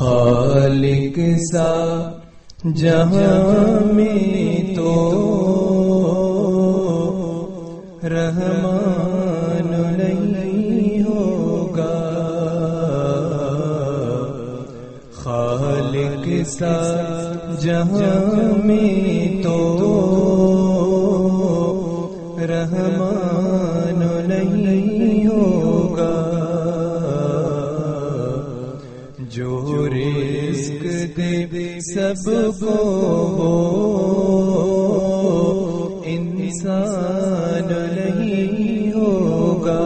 خالق سا جہاں میں تو رحمان نہیں ہوگا، خالق سا جہاں میں تو رحمان نہیں ہوگا، جو رزق دے سب کو وہ انسان نہیں ہوگا،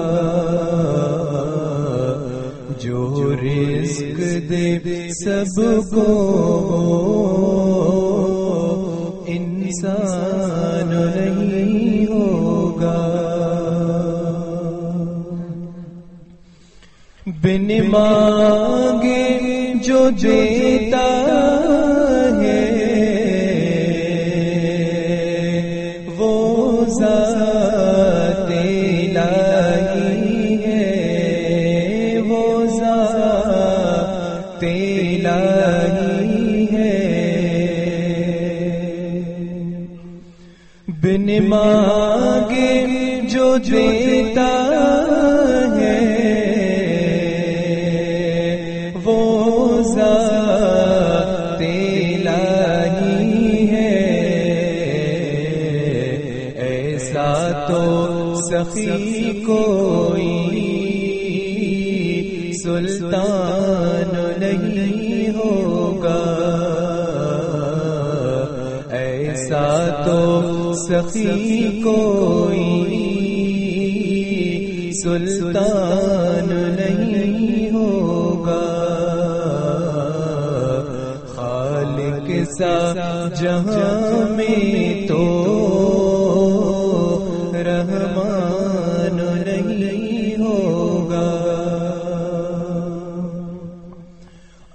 جو رزق دے سب کو انسان نہیں ہوگا، بن مانگے جو دیتا ہے وہ ذات الہی ہے، وہ ذات الہی ہے، بن مانگے جو دیتا ہے وہ ذات الہی ہے، ایسا تو سخی کوئی سلطان نہیں ہوگا، ایسا تو سخی کوئی سلطان نہیں ہوگا، خالق سا جہاں میں تو رحمان نہیں ہوگا،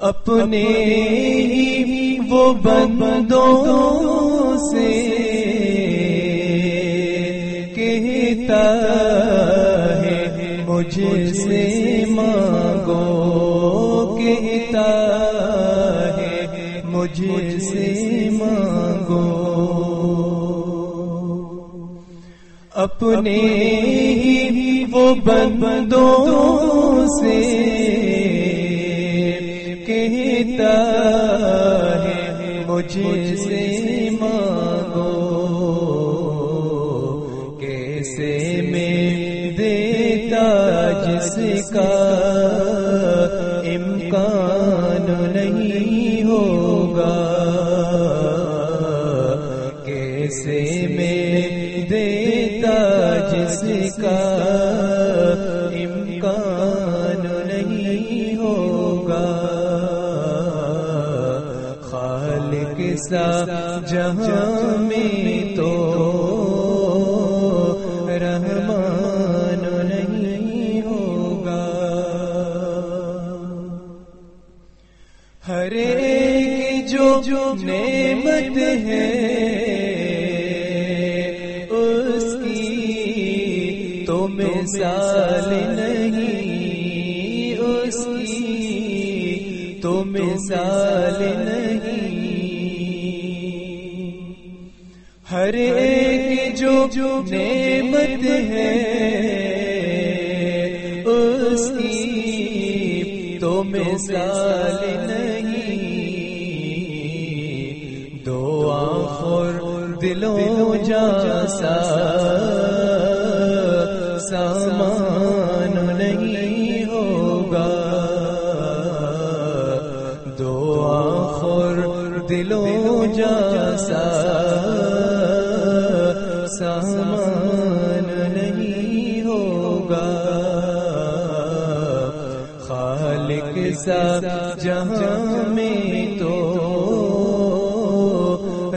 اپنے ہی وہ بندوں سے کہتا ہے مجھ سے مانگو، کہتا ہے مجھ سے مانگو، اپنے ہی وہ بندوں سے کہتا ہے مجھ سے مانگو، کیسے میں دیتا جس کا امکان نہیں ہوگا، کیسے میں دیتا جس کا امکان نہیں ہوگا، خالق سا جہاں میں تو رحمان نہیں ہوگا، ہر ایک جو نعمت ہے اس کی تو مثال نہیں، اس کی تو مثال نہیں، ہر ایک جو نعمت ہے اس کی تو مثال نہیں، دو آنکھوں دلوں جیسا سامان نہیں ہوگا، دو آنکھوں دلوں جیسا سامان نہیں ہوگا، خالق سا جہاں میں تو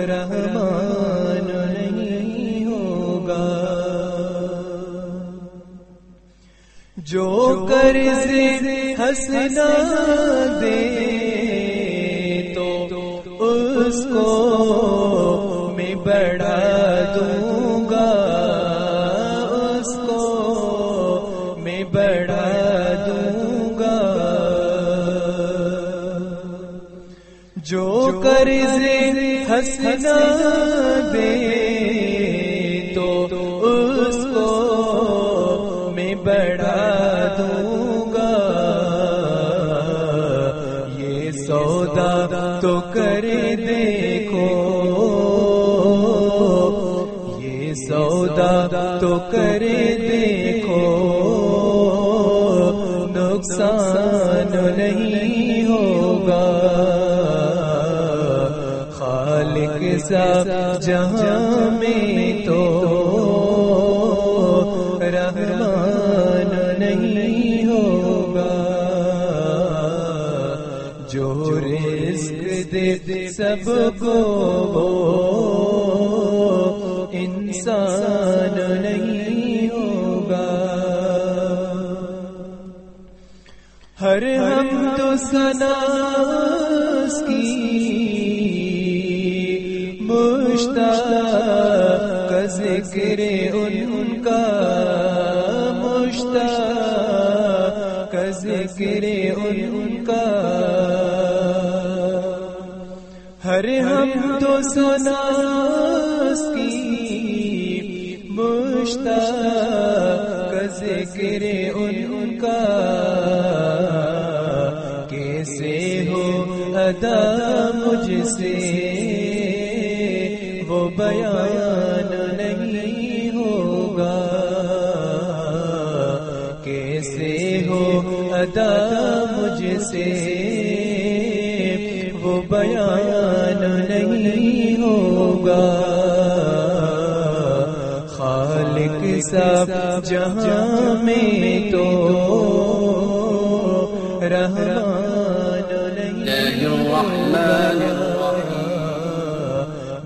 رحمان نہیں ہوگا، جو قرض حسنا دے تو اس کو میں بڑھا دوں گا، اس کو میں بڑھا دوں گا، جو قرض حسنا دے تو اس کو میں بڑھا دوں گا، یہ سودا تو کر دیکھو، یہ سودا تو کر دیکھو، نقصان نہیں ہوگا۔ خالق سا جہاں میں تو رحمان نہیں ہوگا، جو رزق دے سب کو وہ انسان نہیں ہوگا۔ ہر حمد و ثنا اس کی مشتاق ذکر ان کا، مشتاق ذکر ان کا۔ ہر حمد و ثنا اس کی مشتاق ذکر ان کا، کیسے ہو ادا مجھ سے وہ بیان نہیں ہوگا، کیسے ہو ادا مجھ سے وہ بیان نہیں ہوگا۔ خالق سا جہاں میں تو رحمان نہیں ہوگا،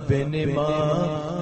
بن ماں